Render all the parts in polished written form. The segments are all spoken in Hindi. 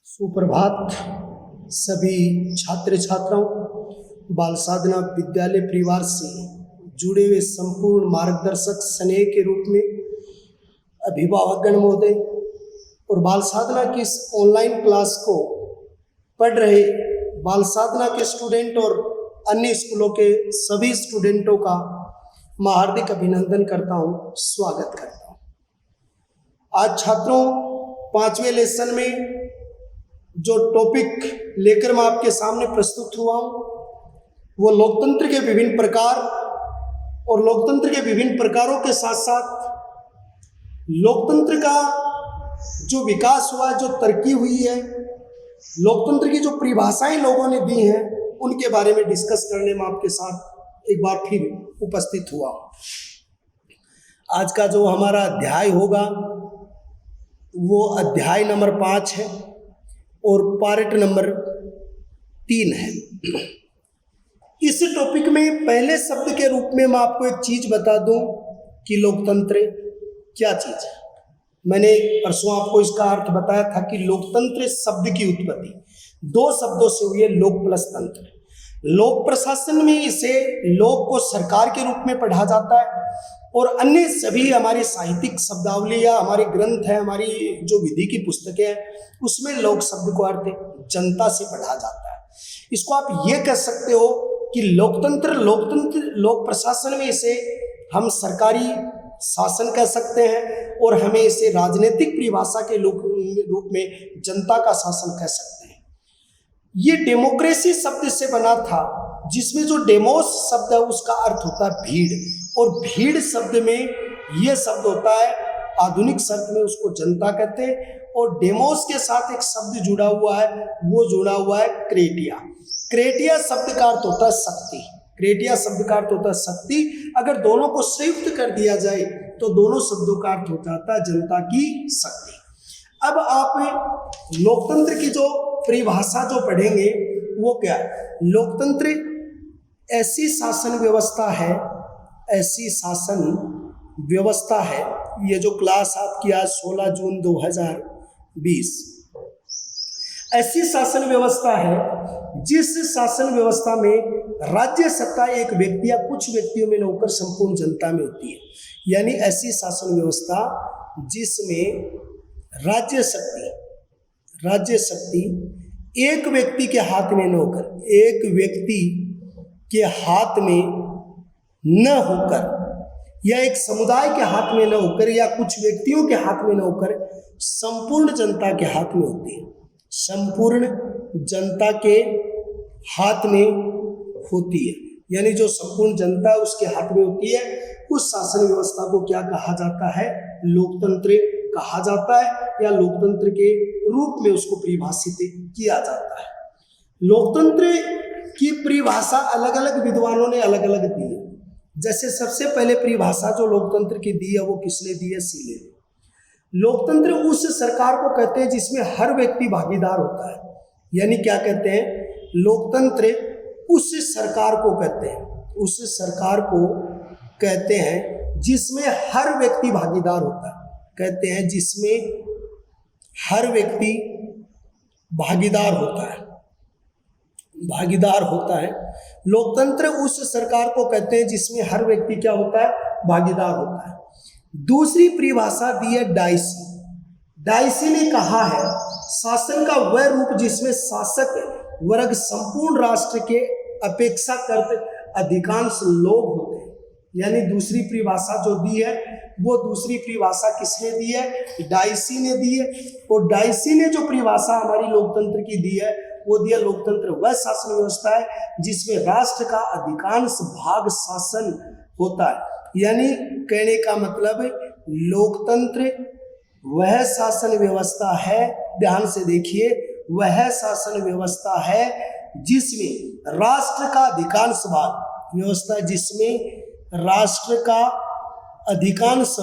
सुप्रभात सभी छात्र छात्राओं। बाल साधना विद्यालय परिवार से जुड़े हुए संपूर्ण मार्गदर्शक स्नेह के रूप में अभिभावकगण महोदय और बाल साधना की इस ऑनलाइन क्लास को पढ़ रहे बाल साधना के स्टूडेंट और अन्य स्कूलों के सभी स्टूडेंटों का मैं हार्दिक अभिनंदन करता हूँ, स्वागत करता हूँ। आज छात्रों 5वें लेसन में जो टॉपिक लेकर मैं आपके सामने प्रस्तुत हुआ हूँ वो लोकतंत्र के विभिन्न प्रकार और लोकतंत्र के विभिन्न प्रकारों के साथ साथ लोकतंत्र का जो विकास हुआ, जो तरक्की हुई है, लोकतंत्र की जो परिभाषाएं लोगों ने दी हैं उनके बारे में डिस्कस करने में आपके साथ एक बार फिर उपस्थित हुआ। आज का जो हमारा अध्याय होगा वो अध्याय नंबर 5 है और पार्ट नंबर 3 है। इस टॉपिक में पहले शब्द के रूप में मैं आपको एक चीज बता दूं कि लोकतंत्र क्या चीज है। मैंने परसों आपको इसका अर्थ बताया था कि लोकतंत्र शब्द की उत्पत्ति 2 शब्दों से हुई है, लोक प्लस तंत्र। लोक प्रशासन में इसे लोक को सरकार के रूप में पढ़ा जाता है और अन्य सभी हमारी साहित्यिक शब्दावली या हमारे ग्रंथ है, हमारी जो विधि की पुस्तकें हैं उसमें लोक शब्द को अर्थ जनता से पढ़ा जाता है। इसको आप ये कह सकते हो कि लोकतंत्र लोक प्रशासन में इसे हम सरकारी शासन कह सकते हैं और हमें इसे राजनीतिक परिभाषा के रूप में जनता का शासन कह सकते हैं। ये डेमोक्रेसी शब्द से बना था जिसमें जो डेमोस शब्द है उसका अर्थ होता है भीड़, और भीड़ शब्द में यह शब्द होता है, आधुनिक शब्द में उसको जनता कहते हैं, और डेमोस के साथ एक शब्द जुड़ा हुआ है, वो जुड़ा हुआ है क्रेटिया। क्रेटिया शब्द का अर्थ होता है शक्ति। क्रेटिया शब्द का अर्थ होता है शक्ति। अगर दोनों को संयुक्त कर दिया जाए तो दोनों शब्दों का अर्थ हो जाता है जनता की शक्ति। अब आप लोकतंत्र की जो परिभाषा जो पढ़ेंगे वो क्या है? लोकतंत्र ऐसी शासन व्यवस्था है, ऐसी शासन व्यवस्था है, ये जो क्लास आपकी आज 16 जून 2020, ऐसी शासन व्यवस्था है जिस शासन व्यवस्था में राज्य सत्ता एक व्यक्ति या कुछ व्यक्तियों में न होकर संपूर्ण जनता में होती है। यानी ऐसी शासन व्यवस्था जिसमें राज्य शक्ति एक व्यक्ति के हाथ में न होकर, एक व्यक्ति के हाथ में न होकर या एक समुदाय के हाथ में न होकर या कुछ व्यक्तियों के हाथ में न होकर संपूर्ण जनता के हाथ में होती है। संपूर्ण जनता के हाथ में होती है, यानी जो संपूर्ण जनता है उसके हाथ में होती है। उस शासन व्यवस्था को क्या कहा जाता है? लोकतंत्र कहा जाता है या लोकतंत्र के रूप में उसको परिभाषित किया जाता है। लोकतंत्र की परिभाषा अलग अलग विद्वानों ने अलग अलग दी है। जैसे सबसे पहले परिभाषा जो लोकतंत्र की दी है वो किसने दी है? सीले ने। लोकतंत्र उस सरकार को कहते हैं जिसमें हर व्यक्ति भागीदार होता है। यानी क्या कहते हैं? लोकतंत्र उस सरकार को कहते हैं, उस सरकार को कहते हैं जिसमें हर व्यक्ति भागीदार होता है। कहते हैं जिसमें हर व्यक्ति भागीदार होता है। लोकतंत्र उस सरकार को कहते हैं जिसमें हर व्यक्ति क्या होता है? भागीदार होता है। दूसरी परिभाषा दी है डाइसी। डाइसी ने कहा है शासन का वह रूप जिसमें शासक वर्ग संपूर्ण राष्ट्र के अपेक्षाकृत अधिकांश लोग होते हैं। यानी दूसरी परिभाषा जो दी है वो दूसरी परिभाषा किसने दी है? डाइसी ने दी है। और डाइसी ने जो परिभाषा हमारी लोकतंत्र की दी है वो दिया, लोकतंत्र वह शासन व्यवस्था है जिसमें राष्ट्र का अधिकांश भाग शासन होता है। यानी कहने का मतलब लोकतंत्र वह शासन व्यवस्था है, ध्यान से देखिए, वह शासन व्यवस्था है जिसमें राष्ट्र का अधिकांश भाग, व्यवस्था जिसमें राष्ट्र का अधिकांश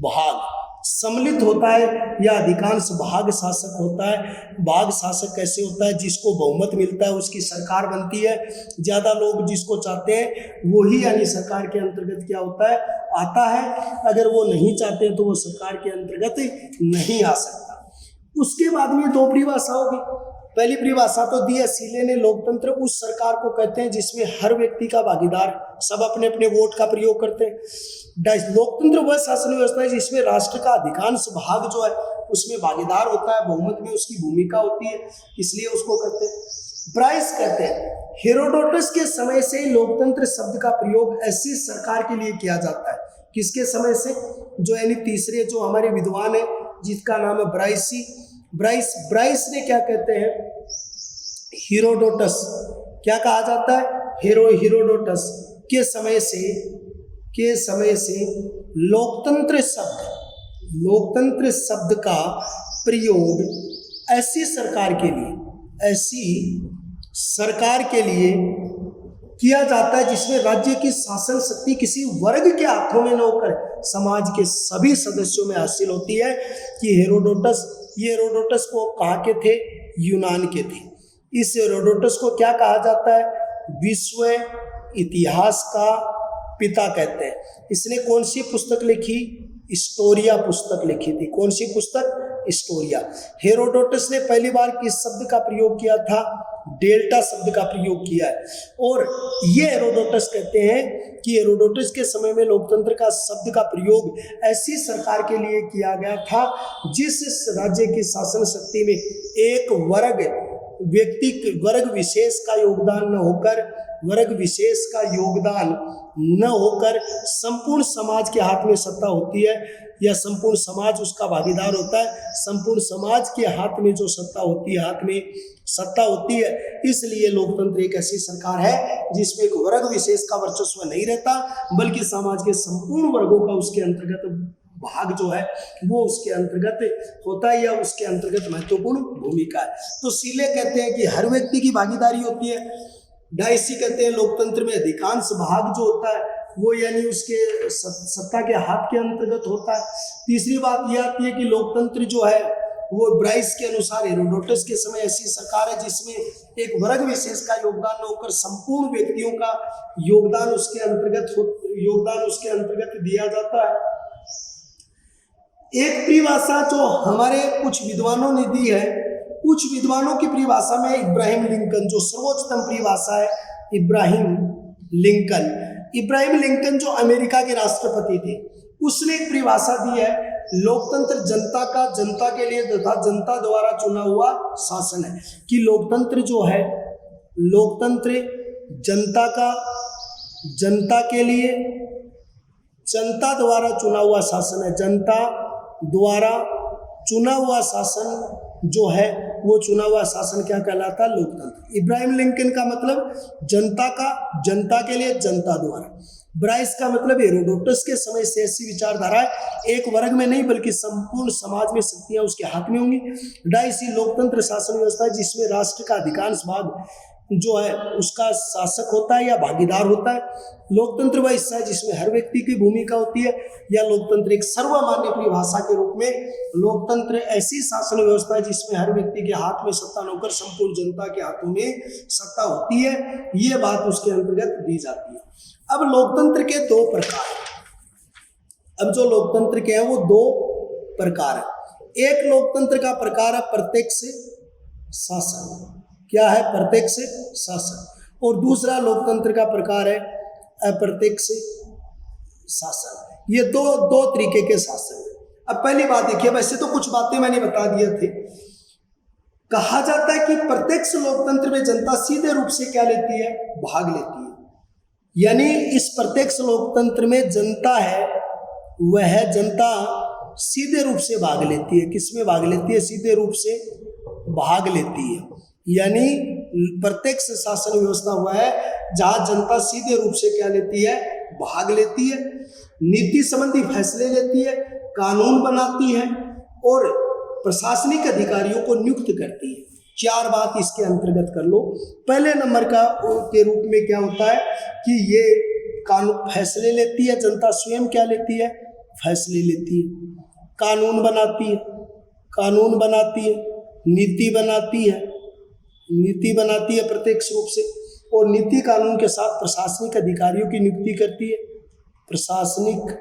भाग सम्मिलित होता है या अधिकांश भाग शासक होता है। भाग शासक कैसे होता है? जिसको बहुमत मिलता है उसकी सरकार बनती है। ज़्यादा लोग जिसको चाहते हैं वही, यानी सरकार के अंतर्गत क्या होता है? आता है, अगर वो नहीं चाहते तो वो सरकार के अंतर्गत नहीं आ सकता। उसके बाद में दो परिभाषा होगी। पहली परिभाषा तो दी है सीले ने, लोकतंत्र उस सरकार को कहते हैं जिसमें हर व्यक्ति का भागीदार, सब अपने अपने वोट का प्रयोग करते हैं। लोकतंत्र वह शासन व्यवस्था है जिसमें राष्ट्र का अधिकांश भाग जो है उसमें भागीदार होता है, बहुमत में उसकी भूमिका होती है, इसलिए उसको कहते हैं। ब्राइस कहते हैं हेरोडोटस के समय से ही लोकतंत्र शब्द का प्रयोग ऐसी सरकार के लिए किया जाता है। किसके समय से? जो यानी तीसरे जो हमारे विद्वान है जिसका नाम है ब्राइस ने क्या कहते हैं, हेरोडोटस, क्या कहा जाता है, हेरोडोटस के समय से लोकतंत्र शब्द का प्रयोग ऐसी सरकार के लिए किया जाता है जिसमें राज्य की शासन शक्ति किसी वर्ग के हाथों में न होकर समाज के सभी सदस्यों में हासिल होती है। कि हेरोडोटस को कहाँ के थे? यूनान के थे। इस हेरोडोटस को क्या कहा जाता है? विश्व इतिहास का पिता कहते हैं। इसने कौन सी पुस्तक लिखी? हिस्टोरिया पुस्तक लिखी थी। कौन सी पुस्तक? हिस्टोरिया। हेरोडोटस ने पहली बार किस शब्द का प्रयोग किया था? डेल्टा शब्द का प्रयोग किया है। और ये हेरोडोटस कहते हैं कि हेरोडोटस के समय में लोकतंत्र का शब्द का प्रयोग ऐसी सरकार के लिए किया गया था जिस राज्य की शासन शक्ति में एक वर्ग विशेष का योगदान न होकर संपूर्ण समाज के हाथ में सत्ता होती है, या संपूर्ण समाज उसका भागीदार होता है। संपूर्ण समाज के हाथ में जो सत्ता होती है, इसलिए लोकतंत्र एक ऐसी सरकार है जिसमें एक वर्ग विशेष का वर्चस्व नहीं रहता, बल्कि समाज के संपूर्ण वर्गों का उसके अंतर्गत भाग जो है वो उसके अंतर्गत होता है, या उसके अंतर्गत महत्वपूर्ण भूमिका है। तो सीले कहते हैं कि हर व्यक्ति की भागीदारी होती है। डाइसी कहते हैं लोकतंत्र में अधिकांश भाग जो होता है वो यानी उसके सत्ता के हाथ के अंतर्गत होता है। तीसरी बात यह आती है कि लोकतंत्र जो है वो ब्राइस के अनुसार हेरोडोटस के समय ऐसी सरकार है जिसमें एक वर्ग विशेष का योगदान न होकर संपूर्ण व्यक्तियों का योगदान उसके अंतर्गत दिया जाता है। एक परिभाषा जो हमारे कुछ विद्वानों ने दी है, कुछ विद्वानों की परिभाषा में इब्राहिम लिंकन जो सर्वोच्चतम परिभाषा है, इब्राहिम लिंकन जो अमेरिका के राष्ट्रपति थे, उसने एक परिभाषा दी है, लोकतंत्र जनता के लिए तथा जनता द्वारा चुना हुआ शासन है। कि लोकतंत्र जो है, लोकतंत्र जनता के लिए जनता द्वारा चुना हुआ शासन है। जनता द्वारा चुना हुआ शासन जो है वो चुना हुआ शासन क्या कहलाता है? लोकतंत्र। इब्राहिम लिंकन का मतलब जनता के लिए जनता द्वारा। ब्राइस का मतलब हेरोडोटस के समय से ऐसी विचारधारा है एक वर्ग में नहीं बल्कि संपूर्ण समाज में शक्तियां उसके हाथ में होंगी। डाइसी लोकतंत्र शासन व्यवस्था है जिसमें राष्ट्र का अधिकांश भाग जो है उसका शासक होता है या भागीदार होता है। लोकतंत्र वह हिस्सा है जिसमें हर व्यक्ति की भूमिका होती है, या लोकतंत्र एक सर्वमान्य परिभाषा के रूप में लोकतंत्र ऐसी शासन व्यवस्था है जिसमें हर व्यक्ति के हाथ में सत्ता न होकर संपूर्ण जनता के हाथों में सत्ता होती है। ये बात उसके अंतर्गत दी जाती है। अब लोकतंत्र के दो प्रकार हैं। अब जो लोकतंत्र के हैं वो दो प्रकार है। एक लोकतंत्र का प्रकार है प्रत्यक्ष शासन। क्या है? प्रत्यक्ष शासन। और दूसरा लोकतंत्र का प्रकार है अप्रत्यक्ष शासन। ये दो तरीके के शासन है। अब पहली बात देखिए, वैसे तो कुछ बातें मैंने बता दिए थे। कहा जाता है कि प्रत्यक्ष लोकतंत्र में जनता सीधे रूप से क्या लेती है? भाग लेती है। यानी इस प्रत्यक्ष लोकतंत्र में जनता है, वह जनता सीधे रूप से भाग लेती है। किसमें भाग लेती है? सीधे रूप से भाग लेती है। यानी प्रत्यक्ष शासन व्यवस्था हुआ है जहां जनता सीधे रूप से क्या लेती है? भाग लेती है, नीति संबंधी फैसले लेती है, कानून बनाती है और प्रशासनिक अधिकारियों को नियुक्त करती है। चार बात इसके अंतर्गत कर लो। पहले नंबर के रूप में क्या होता है कि ये कानून फैसले लेती है। जनता स्वयं क्या लेती है? फैसले लेती है, कानून बनाती है, नीति बनाती है प्रत्यक्ष रूप से, और नीति कानून के साथ प्रशासनिक अधिकारियों की नियुक्ति करती है। प्रशासनिक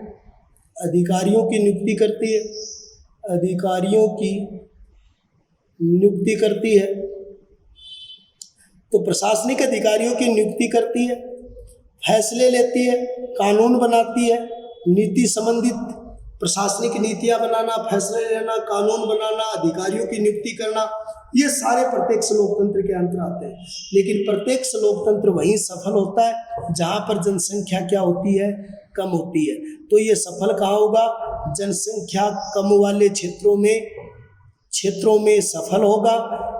अधिकारियों की नियुक्ति करती है, अधिकारियों की नियुक्ति करती है। तो प्रशासनिक अधिकारियों की नियुक्ति करती है, फैसले लेती है, कानून बनाती है, नीति संबंधित प्रशासनिक नीतियां बनाना, फैसले लेना, कानून बनाना, अधिकारियों की नियुक्ति करना, ये सारे प्रत्यक्ष लोकतंत्र के अंतर आते हैं। लेकिन प्रत्यक्ष लोकतंत्र वहीं सफल होता है जहां पर जनसंख्या क्या होती है, कम होती है। तो ये सफल कहाँ होगा, जनसंख्या कम वाले क्षेत्रों में सफल होगा।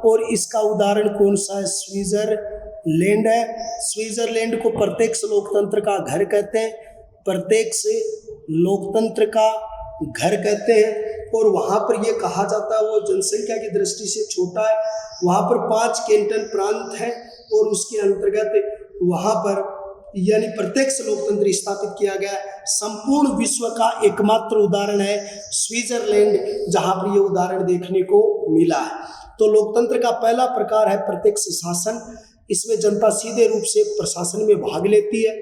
और इसका उदाहरण कौन सा है, स्विट्जरलैंड है। स्विट्जरलैंड को प्रत्यक्ष लोकतंत्र का घर कहते हैं, प्रत्यक्ष लोकतंत्र का घर कहते हैं। और वहाँ पर ये कहा जाता है वो जनसंख्या की दृष्टि से छोटा है, वहाँ पर 5 कैंटन प्रांत हैं और उसके अंतर्गत वहाँ पर यानी प्रत्यक्ष लोकतंत्र स्थापित किया गया है। संपूर्ण विश्व का एकमात्र उदाहरण है स्विट्जरलैंड, जहाँ पर ये उदाहरण देखने को मिला है। तो लोकतंत्र का पहला प्रकार है प्रत्यक्ष शासन। इसमें जनता सीधे रूप से प्रशासन में भाग लेती है,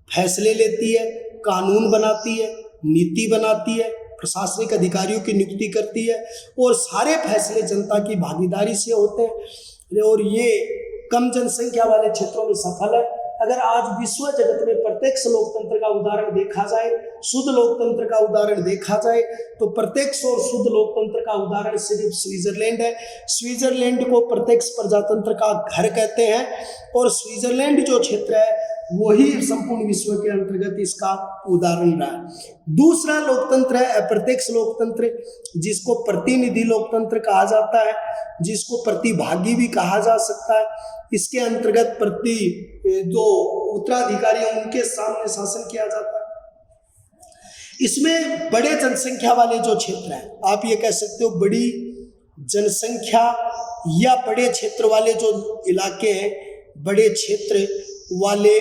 फैसले लेती है, कानून बनाती है, नीति बनाती है, प्रशासनिक अधिकारियों की नियुक्ति करती है और सारे फैसले जनता की भागीदारी से होते हैं। और ये कम जनसंख्या वाले क्षेत्रों में सफल है। अगर आज विश्व जगत में प्रत्यक्ष लोकतंत्र का उदाहरण देखा जाए, शुद्ध लोकतंत्र का उदाहरण देखा जाए, तो प्रत्यक्ष और शुद्ध लोकतंत्र का उदाहरण सिर्फ स्विट्जरलैंड है। स्विट्जरलैंड को प्रत्यक्ष प्रजातंत्र का घर कहते हैं और स्विट्जरलैंड जो क्षेत्र है वही संपूर्ण विश्व के अंतर्गत इसका उदाहरण रहा है। दूसरा लोकतंत्र है अप्रत्यक्ष लोकतंत्र, जिसको प्रतिनिधि लोकतंत्र कहा जाता है, जिसको प्रतिभागी भी कहा जा सकता है। इसके अंतर्गत जो उत्तराधिकारी हैं उनके सामने शासन किया जाता है। इसमें बड़े जनसंख्या वाले जो क्षेत्र हैं, आप ये कह सकते हो बड़ी जनसंख्या या बड़े क्षेत्र वाले जो इलाके हैं, बड़े क्षेत्र वाले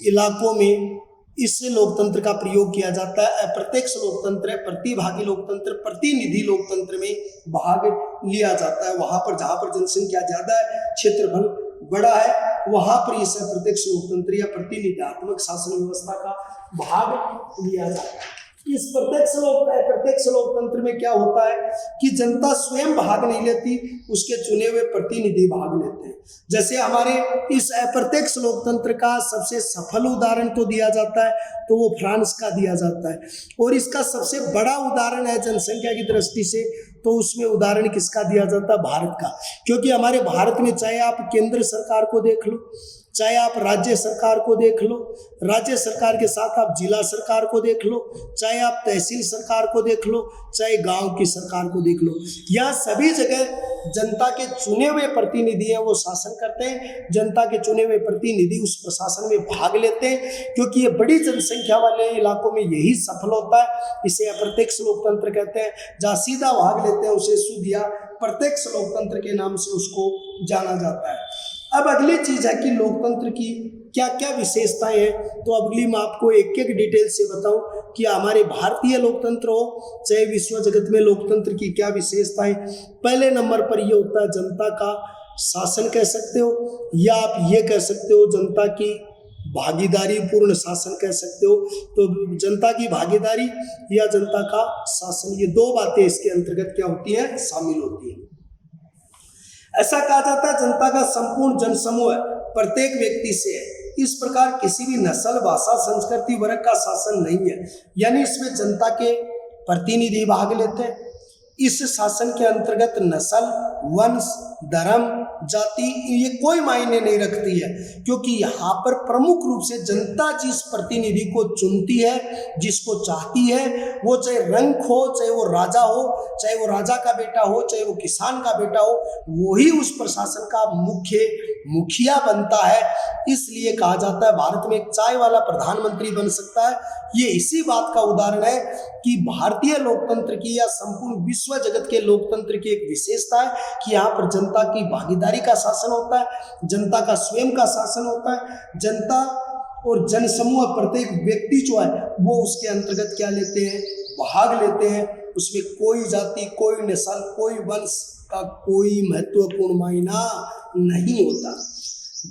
इलाकों में इस लोकतंत्र का प्रयोग किया जाता है। अप्रत्यक्ष लोकतंत्र, प्रतिभागी लोकतंत्र, प्रतिनिधि लोकतंत्र में भाग लिया जाता है। वहां पर जहां पर जनसंख्या ज्यादा है, क्षेत्रफल बड़ा है, वहां पर इस अप्रत्यक्ष लोकतंत्र या प्रतिनिधात्मक शासन व्यवस्था का भाग लिया जाता है। इस प्रत्यक्ष लोकतंत्र में क्या होता है कि जनता स्वयं भाग नहीं लेती, उसके चुने हुए प्रतिनिधि भाग लेते हैं। जैसे हमारे इस अप्रत्यक्ष लोकतंत्र का सबसे सफल उदाहरण तो दिया जाता है तो वो फ्रांस का दिया जाता है, और इसका सबसे बड़ा उदाहरण है जनसंख्या की दृष्टि से तो उसमें उदाहरण किसका दिया जाता है, भारत का। क्योंकि हमारे भारत में चाहे आप केंद्र सरकार को देख लो, चाहे आप राज्य सरकार को देख लो, राज्य सरकार के साथ आप जिला सरकार को देख लो, चाहे आप तहसील सरकार को देख लो, चाहे गांव की सरकार को देख लो, यहाँ सभी जगह जनता के चुने हुए प्रतिनिधि हैं वो शासन करते हैं। जनता के चुने हुए प्रतिनिधि उस प्रशासन में भाग लेते हैं, क्योंकि ये बड़ी जनसंख्या वाले इलाकों में यही सफल होता है। इसे अप्रत्यक्ष लोकतंत्र कहते हैं। जहाँ सीधा भाग लेते हैं उसे शुद्ध या प्रत्यक्ष लोकतंत्र के नाम से उसको जाना जाता है। अब अगली चीज है कि लोकतंत्र की क्या क्या विशेषताएं हैं। तो अगली मैं आपको एक एक डिटेल से बताऊं कि हमारे भारतीय लोकतंत्र हो चाहे विश्व जगत में लोकतंत्र की क्या विशेषताएं। पहले नंबर पर ये होता है जनता का शासन कह सकते हो, या आप ये कह सकते हो जनता की भागीदारी पूर्ण शासन कह सकते हो। तो जनता की भागीदारी या जनता का शासन, ये दो बातें इसके अंतर्गत क्या होती हैं, शामिल होती हैं। ऐसा कहा जाता है जनता का संपूर्ण जनसमूह प्रत्येक व्यक्ति से है। इस प्रकार किसी भी नस्ल, भाषा, संस्कृति, वर्ग का शासन नहीं है, यानी इसमें जनता के प्रतिनिधि भाग लेते हैं। इस शासन के अंतर्गत नस्ल, वंश, धर्म, जाति ये कोई मायने नहीं रखती है, क्योंकि यहाँ पर प्रमुख रूप से जनता जिस प्रतिनिधि को चुनती है, जिसको चाहती है, वो चाहे रंक हो, चाहे वो राजा हो, चाहे वो राजा का बेटा हो, चाहे वो किसान का बेटा हो, वही उस प्रशासन का मुखिया बनता है। इसलिए कहा जाता है भारत में एक चाय वाला प्रधानमंत्री बन सकता है। ये इसी बात का उदाहरण है कि भारतीय लोकतंत्र की या संपूर्ण विश्व जगत के लोकतंत्र की एक विशेषता है कि यहाँ पर जनता की भागीदारी का शासन होता है, जनता का स्वयं का शासन होता है। जनता और जनसमूह प्रत्येक व्यक्ति जो है वो उसके अंतर्गत क्या लेते हैं, भाग लेते हैं। उसमें कोई जाति, कोई नस्ल, कोई वंश का कोई महत्वपूर्ण मायना नहीं होता।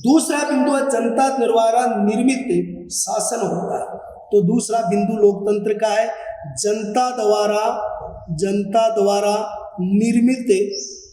दूसरा बिंदु है जनता द्वारा निर्मित शासन होता है। तो दूसरा बिंदु लोकतंत्र का है जनता द्वारा निर्मित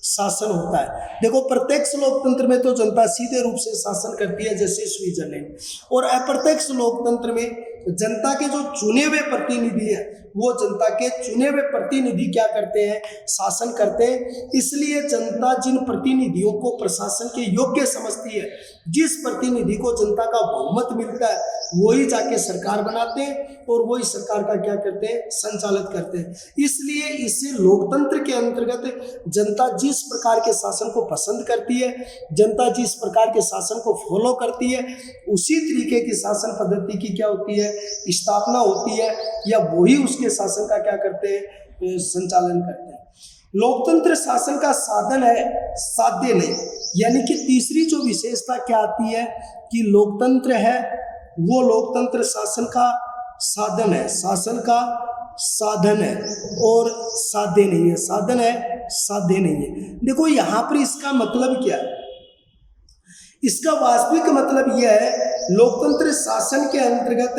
शासन होता है। देखो प्रत्यक्ष लोकतंत्र में तो जनता सीधे रूप से शासन करती है जैसे स्विट्जरलैंड, और अप्रत्यक्ष लोकतंत्र में जनता के जो चुने हुए प्रतिनिधि हैं वो जनता के चुने हुए प्रतिनिधि क्या करते हैं, शासन करते हैं। इसलिए जनता जिन प्रतिनिधियों को प्रशासन के योग्य समझती है, जिस प्रतिनिधि को जनता का बहुमत मिलता है, वही जाके सरकार बनाते हैं और वही सरकार का क्या करते हैं, संचालित करते हैं। इसलिए इसे लोकतंत्र के अंतर्गत जनता जिस प्रकार के शासन को पसंद करती है, जनता जिस प्रकार के शासन को फॉलो करती है, उसी तरीके की शासन पद्धति की क्या होती है, स्थापना होती है, या वही उसके शासन का क्या करते हैं, संचालन करते हैं। लोकतंत्र शासन का साधन है, साध्य नहीं। यानी कि तीसरी जो विशेषता क्या आती है कि लोकतंत्र है वो लोकतंत्र शासन का साधन है, शासन का साधन है और साध्य नहीं है, साधन है साध्य नहीं है। देखो यहाँ पर इसका मतलब क्या है, इसका वास्तविक मतलब यह है लोकतंत्र शासन के अंतर्गत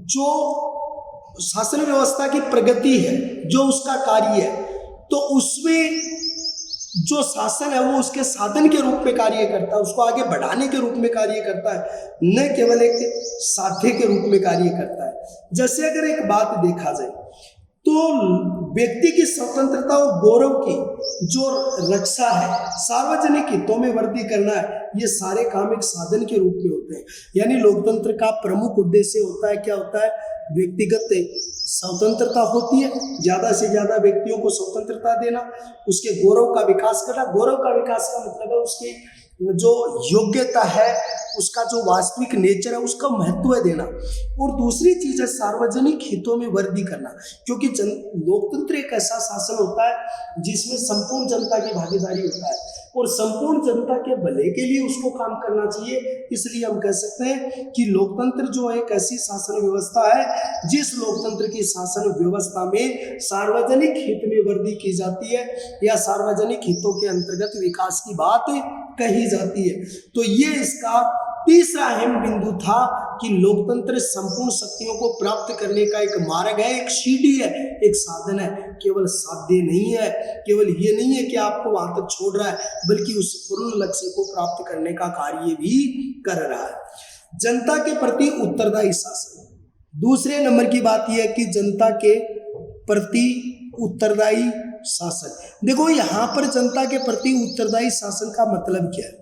जो शासन व्यवस्था की प्रगति है, जो उसका कार्य है, तो उसमें जो शासन है वो उसके साधन के रूप में कार्य करता है, उसको आगे बढ़ाने के रूप में कार्य करता है, न केवल एक साध्य के रूप में कार्य करता है। जैसे अगर एक बात देखा जाए तो व्यक्ति की स्वतंत्रता और गौरव की जो रक्षा है, सार्वजनिक हितों में वृद्धि करना है, ये सारे काम एक साधन के रूप में होते हैं। यानी लोकतंत्र का प्रमुख उद्देश्य होता है, क्या होता है, व्यक्तिगत स्वतंत्रता होती है, ज़्यादा से ज़्यादा व्यक्तियों को स्वतंत्रता देना, उसके गौरव का विकास करना। गौरव का विकास का मतलब है उसकी जो योग्यता है, उसका जो वास्तविक नेचर है, उसका महत्व देना। और दूसरी चीज़ है सार्वजनिक हितों में वृद्धि करना, क्योंकि लोकतंत्र एक ऐसा शासन होता है जिसमें संपूर्ण जनता की भागीदारी होता है और संपूर्ण जनता के भले के लिए उसको काम करना चाहिए। इसलिए हम कह सकते हैं कि लोकतंत्र जो एक ऐसी शासन व्यवस्था है जिस लोकतंत्र की शासन व्यवस्था में सार्वजनिक हित में वृद्धि की जाती है या सार्वजनिक हितों के अंतर्गत विकास की बात कही जाती है। तो ये इसका तीसरा अहम बिंदु था कि लोकतंत्र संपूर्ण शक्तियों को प्राप्त करने का एक मार्ग है, एक सीढ़ी है, एक साधन है, केवल साध्य नहीं है। केवल ये नहीं है कि आपको वहां तक छोड़ रहा है, बल्कि उस पूर्ण लक्ष्य को प्राप्त करने का कार्य भी कर रहा है। जनता के प्रति उत्तरदायी शासन, दूसरे नंबर की बात यह है कि जनता के प्रति उत्तरदायी शासन। देखो यहाँ पर जनता के प्रति उत्तरदायी शासन का मतलब क्या है,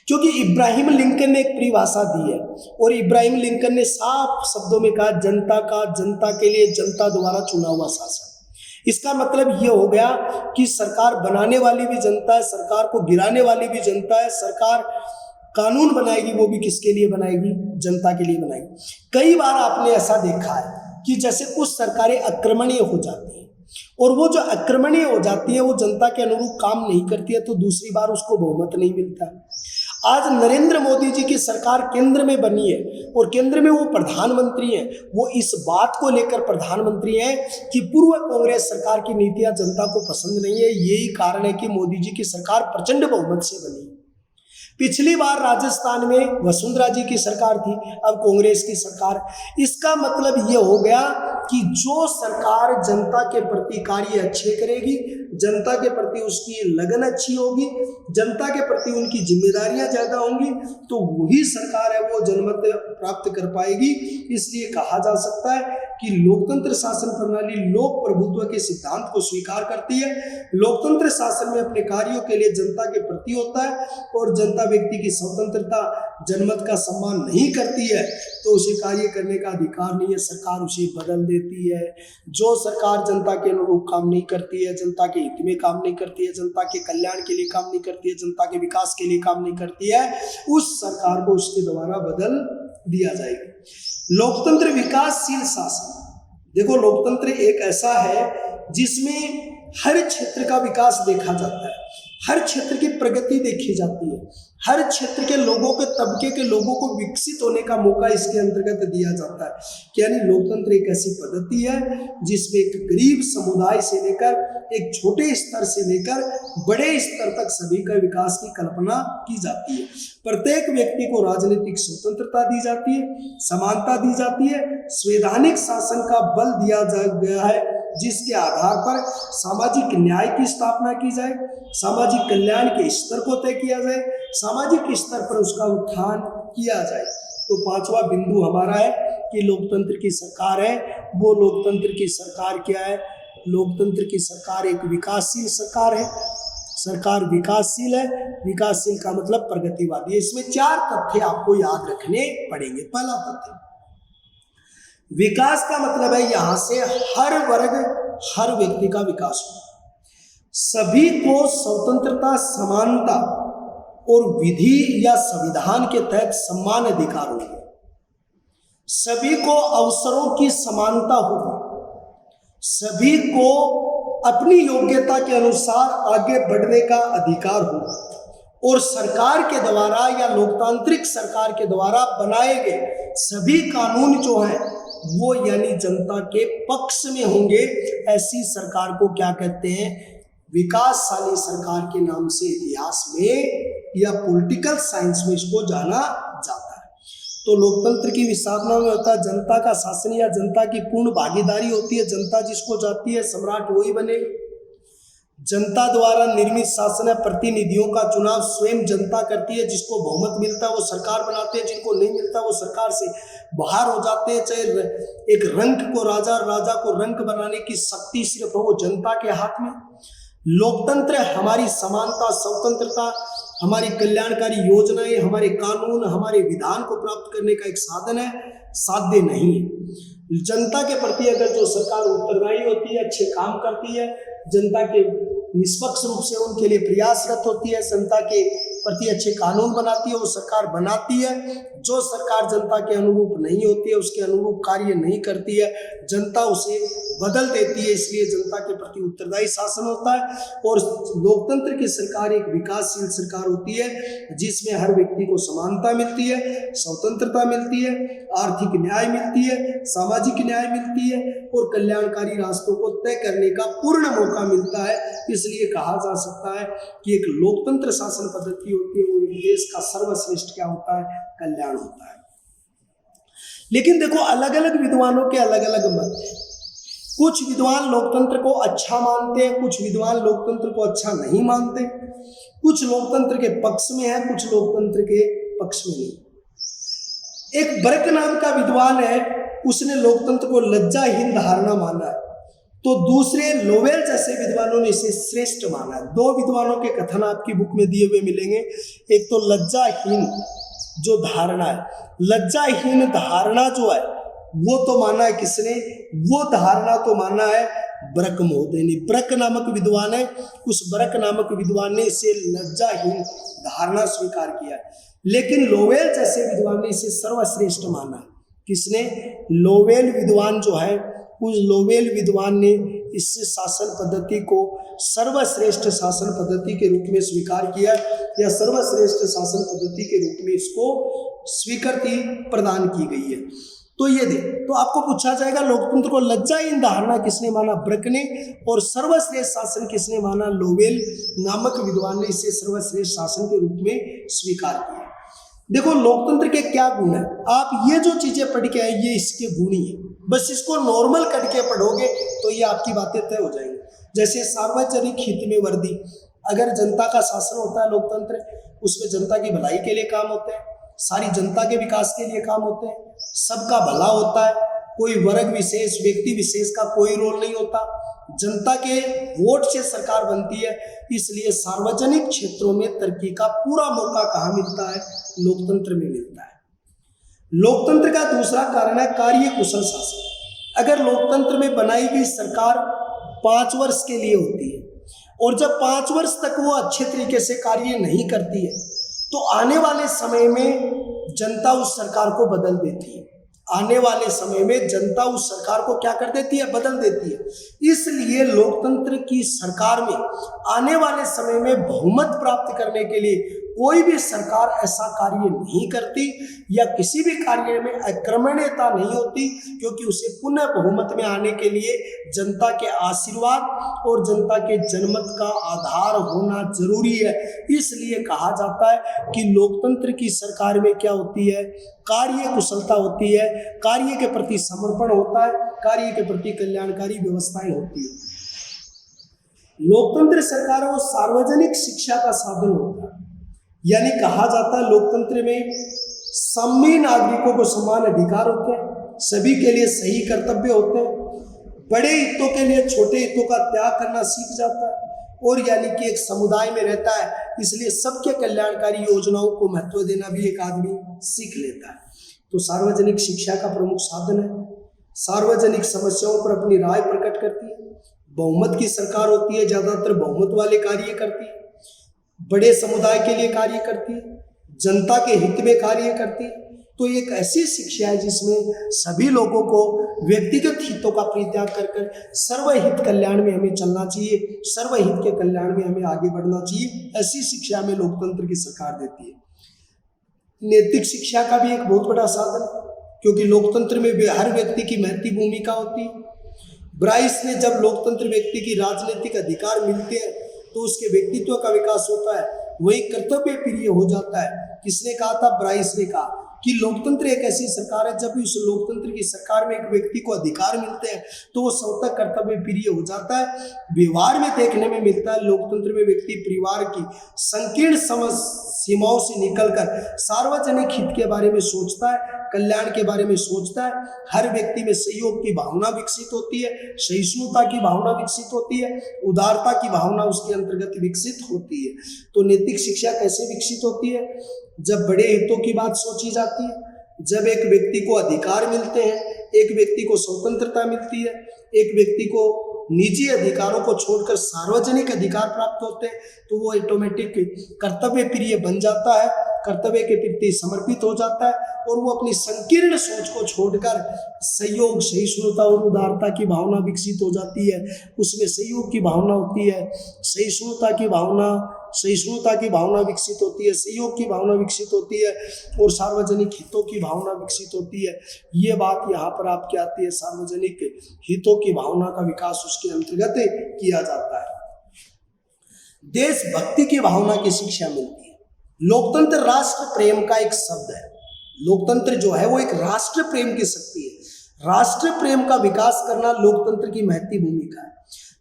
क्योंकि इब्राहिम लिंकन ने एक परिभाषा दी है और इब्राहिम लिंकन ने साफ शब्दों में कहा जनता के लिए जनता द्वारा चुना हुआ शासन। इसका मतलब ये हो गया कि सरकार बनाने वाली भी जनता है, सरकार को गिराने वाली भी जनता है, सरकार कानून बनाएगी वो भी किसके लिए बनाएगी, जनता के लिए बनाएगी। कई बार आपने ऐसा देखा है कि जैसे कुछ सरकारें आक्रमणीय हो जाती हैं और वो जो आक्रमणीय हो जाती है वो जनता के अनुरूप काम नहीं करती है, तो दूसरी बार उसको बहुमत नहीं मिलता। आज नरेंद्र मोदी जी की सरकार केंद्र में बनी है और केंद्र में वो प्रधानमंत्री हैं, वो इस बात को लेकर प्रधानमंत्री हैं कि पूर्व कांग्रेस सरकार की नीतियां जनता को पसंद नहीं है। यही कारण है कि मोदी जी की सरकार प्रचंड बहुमत से बनी। पिछली बार राजस्थान में वसुंधरा जी की सरकार थी, अब कांग्रेस की सरकार। इसका मतलब ये हो गया कि जो सरकार जनता के प्रति कार्य अच्छे करेगी, जनता के प्रति उसकी लगन अच्छी होगी, जनता के प्रति उनकी जिम्मेदारियां ज्यादा होंगी, तो वही सरकार है वो जनमत प्राप्त कर पाएगी। इसलिए कहा जा सकता है कि लोकतंत्र शासन प्रणाली लोक प्रभुत्व के सिद्धांत को स्वीकार करती है। लोकतंत्र शासन में अपने कार्यों के लिए जनता के प्रति होता है और जनता व्यक्ति की स्वतंत्रता जनमत का सम्मान नहीं करती है तो उसे कार्य करने का अधिकार नहीं है, सरकार उसे बदल देती है। जो सरकार जनता के अनुरूप काम नहीं करती है, जनता के हित में काम नहीं करती है, जनता के कल्याण के लिए काम नहीं करती है, जनता के विकास के लिए काम नहीं करती है, उस सरकार को उसके द्वारा बदल दिया जाएगा। लोकतंत्र विकासशील शासन, देखो लोकतंत्र एक ऐसा है जिसमें हर क्षेत्र का विकास देखा जाता है, हर क्षेत्र की प्रगति देखी जाती है। हर क्षेत्र के लोगों के तबके के लोगों को विकसित होने का मौका इसके अंतर्गत दिया जाता है। यानी लोकतंत्र एक ऐसी पद्धति है जिसमें एक गरीब समुदाय से लेकर एक छोटे स्तर से लेकर बड़े स्तर तक सभी का विकास की कल्पना की जाती है। प्रत्येक व्यक्ति को राजनीतिक स्वतंत्रता दी जाती है, समानता दी जाती है, संवैधानिक शासन का बल दिया गया है जिसके आधार पर सामाजिक न्याय की स्थापना की जाए, सामाजिक कल्याण के स्तर को तय किया जाए, सामाजिक स्तर पर उसका उत्थान किया जाए। तो पांचवा बिंदु हमारा है कि लोकतंत्र की सरकार है। वो लोकतंत्र की सरकार क्या है? लोकतंत्र की सरकार एक विकासशील सरकार है। सरकार विकासशील है। विकासशील का मतलब प्रगतिवादी है। इसमें 4 तथ्य आपको याद रखने पड़ेंगे। पहला तथ्य, विकास का मतलब है यहां से हर वर्ग, हर व्यक्ति का विकास हो, सभी को स्वतंत्रता, समानता और विधि या संविधान के तहत समान अधिकार होंगे, सभी को अवसरों की समानता होगी, सभी को अपनी योग्यता के अनुसार आगे बढ़ने का अधिकार होगा और सरकार के द्वारा या लोकतांत्रिक सरकार के द्वारा बनाए गए सभी कानून जो हैं वो यानी जनता के पक्ष में होंगे। ऐसी सरकार को क्या कहते हैं? विकासशाली सरकार के नाम से इतिहास में या पॉलिटिकल साइंस में इसको जाना जाता है। तो लोकतंत्र की विसाधना में होता है जनता का शासन या जनता की पूर्ण भागीदारी होती है। जनता जिसको चाहती है सम्राट वही बनेगा। जनता द्वारा निर्मित शासन है। प्रतिनिधियों का चुनाव स्वयं जनता करती है। जिसको बहुमत मिलता है वो सरकार बनाते हैं, जिनको नहीं मिलता वो सरकार से बाहर हो जाते हैं। चाहे एक रंक को राजा, राजा को रंक बनाने की शक्ति सिर्फ वो जनता के हाथ में। लोकतंत्र हमारी समानता, स्वतंत्रता, हमारी कल्याणकारी योजनाएं, हमारे कानून, हमारे विधान को प्राप्त करने का एक साधन है, साध्य नहीं है। जनता के प्रति अगर जो सरकार उत्तरदायी होती है, अच्छे काम करती है, जनता के निष्पक्ष रूप से उनके लिए प्रयासरत होती है, जनता के प्रति अच्छे कानून बनाती है, वो सरकार बनाती है। जो सरकार जनता के अनुरूप नहीं होती है, उसके अनुरूप कार्य नहीं करती है, जनता उसे बदल देती है। इसलिए जनता के प्रति उत्तरदायी शासन होता है। और लोकतंत्र की सरकार एक विकासशील सरकार होती है जिसमें हर व्यक्ति को समानता मिलती है, स्वतंत्रता मिलती है, आर्थिक न्याय मिलती है, सामाजिक न्याय मिलती है और कल्याणकारी रास्तों को तय करने का पूर्ण मौका मिलता है। इसलिए कहा जा सकता है कि एक लोकतंत्र शासन पद्धति होती है वो एक देश का सर्वश्रेष्ठ क्या होता है? कल्याण होता है। लेकिन देखो अलग अलग विद्वानों के अलग अलग मत हैं। कुछ विद्वान लोकतंत्र को अच्छा मानते हैं, कुछ विद्वान लोकतंत्र को अच्छा नहीं मानते, कुछ लोकतंत्र के पक्ष में है, कुछ लोकतंत्र के पक्ष में नहीं। एक बर्क नाम का विद्वान है, उसने लोकतंत्र को लज्जाहीन धारणा माना है, तो दूसरे लोवेल जैसे विद्वानों ने इसे श्रेष्ठ माना है। 2 विद्वानों के कथन आपकी बुक में दिए हुए मिलेंगे। एक तो लज्जाहीन जो धारणा है, लज्जाहीन धारणा जो है वो तो माना है किसने? वो धारणा तो माना है ब्रक महोदय ने। ब्रक नामक विद्वान है, उस ब्रक नामक विद्वान ने इसे लज्जाहीन धारणा स्वीकार किया। लेकिन लोवेल जैसे विद्वान ने इसे सर्वश्रेष्ठ माना। किसने? लोवेल विद्वान जो है, उस लोवेल विद्वान ने इस शासन पद्धति को सर्वश्रेष्ठ शासन पद्धति के रूप में स्वीकार किया या सर्वश्रेष्ठ शासन पद्धति के रूप में इसको स्वीकृति प्रदान की गई है। तो ये दे तो आपको पूछा जाएगा लोकतंत्र को लज्जाहीन धारणा किसने माना? ब्रक ने। और सर्वश्रेष्ठ शासन किसने माना? लोवेल नामक विद्वान ने इसे सर्वश्रेष्ठ शासन के रूप में स्वीकार किया। देखो लोकतंत्र के क्या गुण है, आप ये जो चीजें पढ़ के आए ये इसके गुण ही है। बस इसको नॉर्मल करके पढ़ोगे तो ये आपकी बातें तय हो जाएंगी। जैसे सार्वजनिक हित में वर्दी, अगर जनता का शासन होता है लोकतंत्र, उसमें जनता की भलाई के लिए काम होते हैं, सारी जनता के विकास के लिए काम होते हैं, सबका भला होता है, कोई वर्ग विशेष, व्यक्ति विशेष का कोई रोल नहीं होता, जनता के वोट से सरकार बनती है। इसलिए सार्वजनिक क्षेत्रों में तरक्की का पूरा मौका कहाँ मिलता है? लोकतंत्र में मिलता है। लोकतंत्र का दूसरा कारण है कार्य कुशल शासन। अगर लोकतंत्र में बनाई गई सरकार 5 वर्ष के लिए होती है और जब 5 वर्ष तक वो अच्छे तरीके से कार्य नहीं करती है तो आने वाले समय में जनता उस सरकार को बदल देती है। आने वाले समय में जनता उस सरकार को क्या कर देती है? बदल देती है। इसलिए लोकतंत्र की सरकार में आने वाले समय में बहुमत प्राप्त करने के लिए कोई भी सरकार ऐसा कार्य नहीं करती या किसी भी कार्य में अक्रमण्यता नहीं होती, क्योंकि उसे पुनः बहुमत में आने के लिए जनता के आशीर्वाद और जनता के जनमत का आधार होना जरूरी है। इसलिए कहा जाता है कि लोकतंत्र की सरकार में क्या होती है, कार्य कुशलता होती है, कार्य के प्रति समर्पण होता है, कार्य के प्रति कल्याणकारी व्यवस्थाएं होती है। लोकतंत्र सरकार वो सार्वजनिक शिक्षा का साधन होता है, यानी कहा जाता है लोकतंत्र में सभी नागरिकों को समान अधिकार होते हैं, सभी के लिए सही कर्तव्य होते हैं, बड़े हितों के लिए छोटे हितों का त्याग करना सीख जाता है, और यानी कि एक समुदाय में रहता है, इसलिए सबके कल्याणकारी योजनाओं को महत्व देना भी एक आदमी सीख लेता है। तो सार्वजनिक शिक्षा का प्रमुख साधन है, सार्वजनिक समस्याओं पर अपनी राय प्रकट करती है, बहुमत की सरकार होती है, ज्यादातर बहुमत वाले कार्य करती है, बड़े समुदाय के लिए कार्य करती है, जनता के हित में कार्य करती है। तो एक ऐसी शिक्षा है जिसमें सभी लोगों को व्यक्तिगत हितों का परित्याग कर कर सर्वहित कल्याण में हमें चलना चाहिए, सर्वहित के कल्याण में हमें आगे बढ़ना चाहिए। ऐसी शिक्षा में लोकतंत्र की सरकार देती है। नैतिक शिक्षा का भी एक बहुत बड़ा साधन है, क्योंकि लोकतंत्र में हर व्यक्ति की महती भूमिका होती है। ब्राइस ने जब लोकतंत्र व्यक्ति की राजनीतिक अधिकार मिलते हैं तो उसके व्यक्तित्व का विकास होता है, वही कर्तव्य प्रिय हो जाता है। किसने कहा था? ब्राइस ने कहा कि लोकतंत्र एक ऐसी सरकार है, जब भी उस लोकतंत्र की सरकार में एक व्यक्ति को अधिकार मिलते हैं तो वो स्वतः कर्तव्य प्रिय हो जाता है। व्यवहार में देखने में मिलता है लोकतंत्र में व्यक्ति परिवार की संकीर्ण सीमाओं से निकलकर सार्वजनिक हित के बारे में सोचता है, कल्याण के बारे में सोचता है। हर व्यक्ति में सहयोग की भावना विकसित होती है, सहिष्णुता की भावना विकसित होती है, उदारता की भावना उसके अंतर्गत विकसित होती है। तो नैतिक शिक्षा कैसे विकसित होती है? जब बड़े हितों की बात सोची जाती है, जब एक व्यक्ति को अधिकार मिलते हैं, एक व्यक्ति को स्वतंत्रता मिलती है, एक व्यक्ति को निजी अधिकारों को छोड़कर सार्वजनिक अधिकार प्राप्त होते हैं, तो वो ऑटोमेटिक कर्तव्य प्रिय बन जाता है, कर्तव्य के प्रति समर्पित हो जाता है, और वो अपनी संकीर्ण सोच को छोड़कर सहयोग, सहिष्णुता और उदारता की भावना विकसित हो जाती है। उसमें सहयोग की भावना होती है, सहिष्णुता की भावना विकसित होती है, सहयोग की भावना विकसित होती है, और सार्वजनिक हितों की भावना विकसित होती है। ये बात यहाँ पर आपकी आती है, सार्वजनिक हितों की भावना का विकास उसके अंतर्गत किया जाता है। देशभक्ति की भावना की शिक्षा मिलती है। लोकतंत्र राष्ट्र प्रेम का एक शब्द है। लोकतंत्र जो है वो एक राष्ट्र प्रेम की शक्ति है। राष्ट्र प्रेम का विकास करना लोकतंत्र की महती भूमिका है।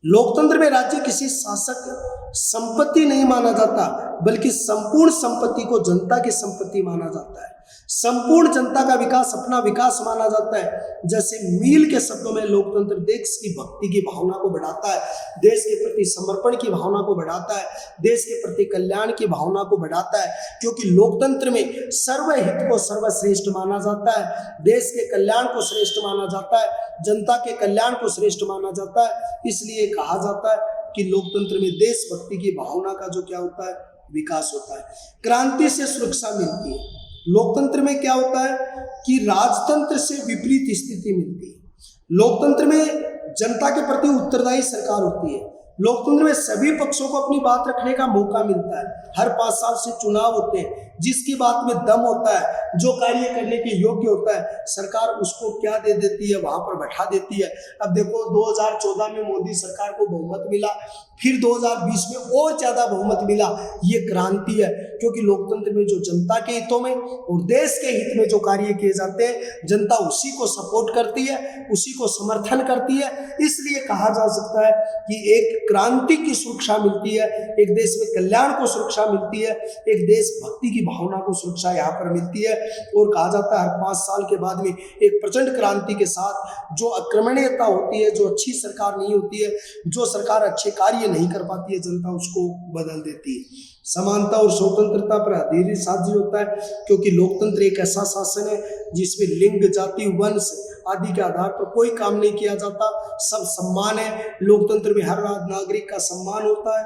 लोकतंत्र में राज्य किसी शासक संपत्ति नहीं माना जाता, बल्कि संपूर्ण संपत्ति को जनता की संपत्ति माना जाता है। संपूर्ण जनता का विकास अपना विकास माना जाता है। जैसे मील के शब्दों में लोकतंत्र देश की भक्ति की भावना को बढ़ाता है, देश के प्रति समर्पण की भावना को बढ़ाता है, देश के प्रति कल्याण की भावना को बढ़ाता है, क्योंकि लोकतंत्र में सर्वहित को सर्वश्रेष्ठ माना जाता है, देश के कल्याण को श्रेष्ठ माना जाता है, जनता के कल्याण को श्रेष्ठ माना जाता है। इसलिए कहा जाता है कि लोकतंत्र में देशभक्ति की भावना का जो क्या होता है, विकास होता है। क्रांति से सुरक्षा मिलती है। लोकतंत्र में क्या होता है कि राजतंत्र से विपरीत स्थिति मिलती है। लोकतंत्र में जनता के प्रति उत्तरदायी सरकार होती है। लोकतंत्र में सभी पक्षों को अपनी बात रखने का मौका मिलता है। हर 5 साल से चुनाव होते हैं, जिसकी बात में दम होता है, जो कार्य करने के योग्य होता है, सरकार उसको क्या दे देती है, वहां पर बैठा देती है। अब देखो 2014 में मोदी सरकार को बहुमत मिला, फिर 2020 में और ज्यादा बहुमत मिला। ये क्रांति है, क्योंकि लोकतंत्र में जो जनता के हितों में और देश के हित में जो कार्य किए जाते हैं, जनता उसी को सपोर्ट करती है, उसी को समर्थन करती है। इसलिए कहा जा सकता है कि एक क्रांति की सुरक्षा मिलती है, एक देश में कल्याण को सुरक्षा मिलती है, एक देशभक्ति की भावना को सुरक्षा यहाँ पर मिलती है। और कहा जाता है हर 5 साल के बाद में एक प्रचंड क्रांति के साथ जो आक्रमणीयता होती है, जो अच्छी सरकार नहीं होती है, जो सरकार अच्छे कार्य नहीं कर पाती है, जनता उसको बदल देती है। समानता और स्वतंत्रता पर धीरे साझी होता है, क्योंकि लोकतंत्र एक ऐसा शासन है जिसमें लिंग, जाति, वंश आदि के आधार पर कोई काम नहीं किया जाता, सब सम्मान है। लोकतंत्र में हर नागरिक का सम्मान होता है।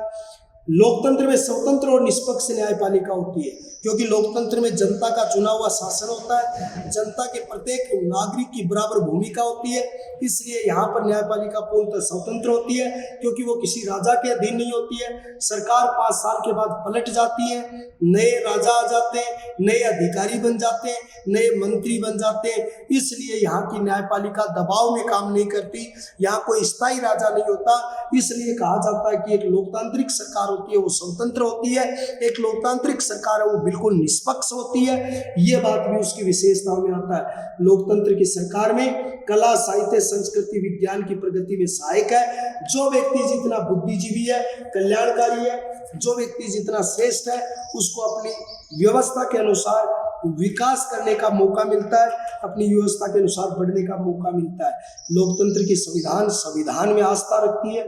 लोकतंत्र में स्वतंत्र और निष्पक्ष न्यायपालिका होती है, क्योंकि लोकतंत्र में जनता का चुना हुआ शासन होता है, जनता के प्रत्येक नागरिक की बराबर भूमिका होती है। इसलिए यहाँ पर न्यायपालिका पूर्णतः स्वतंत्र होती है, क्योंकि वो किसी राजा के अधीन नहीं होती है। सरकार 5 साल के बाद पलट जाती है, नए राजा आ जाते हैं, नए अधिकारी बन जाते हैं, नए मंत्री बन जाते हैं। इसलिए यहाँ की न्यायपालिका दबाव में काम नहीं करती, यहाँ कोई स्थायी राजा नहीं होता। इसलिए कहा जाता है कि एक लोकतांत्रिक सरकार होती है वो स्वतंत्र होती है, एक लोकतांत्रिक सरकार है वो बिल्कुल निष्पक्ष होती है। ये बात भी उसकी विशेषताओं में आता है। लोकतंत्र की सरकार में कला, साहित्य, संस्कृति, विज्ञान की प्रगति में सहायक है। जो व्यक्ति जितना बुद्धिजीवी है, कल्याणकारी है, जो व्यक्ति जितना श्रेष्ठ है, उसको अपनी व्यवस्था के अनुसार विकास करने का मौका मिलता है, अपनी व्यवस्था के अनुसार बढ़ने का मौका मिलता है। लोकतंत्र की संविधान में आस्था रखती है।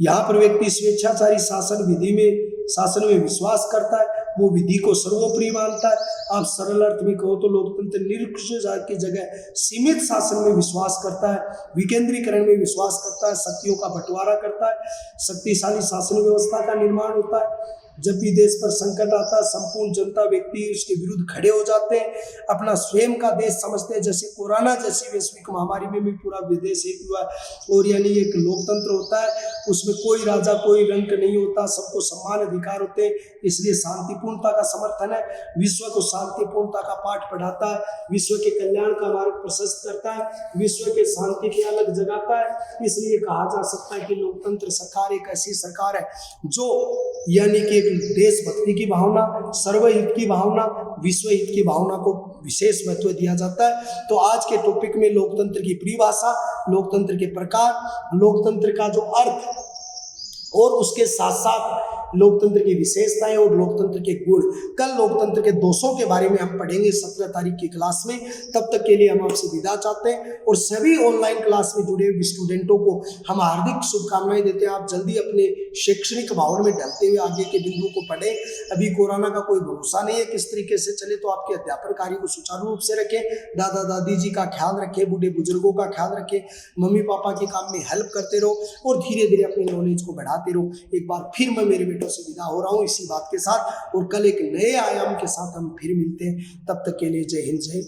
यहाँ पर व्यक्ति स्वेच्छाचारी शासन में विश्वास करता है, वो विधि को सर्वोपरि मानता है। आप सरल अर्थ में कहो तो लोकतंत्र निरंकुश की जगह सीमित शासन में विश्वास करता है, विकेंद्रीकरण में विश्वास करता है, शक्तियों का बंटवारा करता है, शक्तिशाली शासन व्यवस्था का निर्माण होता है। जब भी देश पर संकट आता है, संपूर्ण जनता व्यक्ति उसके विरुद्ध खड़े हो जाते हैं, अपना स्वयं का देश समझते हैं। जैसे कोरोना जैसी वैश्विक महामारी में भी पूरा विदेश एक हुआ, और यानी एक लोकतंत्र होता है, उसमें कोई राजा कोई रंक नहीं होता, सबको समान अधिकार होते हैं। इसलिए शांतिपूर्णता का समर्थन है, विश्व को शांतिपूर्णता का पाठ पढ़ाता है, विश्व के कल्याण का मार्ग प्रशस्त करता है, विश्व के शांति की अलग जगाता है। इसलिए कहा जा सकता है कि लोकतंत्र सरकार एक ऐसी सरकार है जो यानी कि देशभक्ति की भावना, सर्वहित की भावना, विश्व हित की भावना को विशेष महत्व दिया जाता है। तो आज के टॉपिक में लोकतंत्र की परिभाषा, लोकतंत्र के प्रकार, लोकतंत्र का जो अर्थ और उसके साथ साथ लोकतंत्र की विशेषताएं और लोकतंत्र के गुण, कल लोकतंत्र के दोषों के बारे में हम पढ़ेंगे 17 तारीख की क्लास में। तब तक के लिए हम आपसे विदा चाहते हैं और सभी ऑनलाइन क्लास में जुड़े हुए स्टूडेंटों को हम हार्दिक शुभकामनाएं देते हैं। आप जल्दी अपने शैक्षणिक माहौल में ढलते हुए आगे के बिंदुओं को पढ़ें। अभी कोरोना का कोई भरोसा नहीं है किस तरीके से चले, तो आपके अध्यापन कार्य को सुचारू रूप से रखें, दादा दादी जी का ख्याल रखें, बूढ़े बुजुर्गों का ख्याल रखें, मम्मी पापा के काम में हेल्प करते रहो और धीरे धीरे अपने नॉलेज को बढ़ाते रहो। एक बार फिर मैं मेरे बेटों से विदा हो रहा हूँ इसी बात के साथ, और कल एक नए आयाम के साथ हम फिर मिलते हैं। तब तक के लिए जय हिंद, जय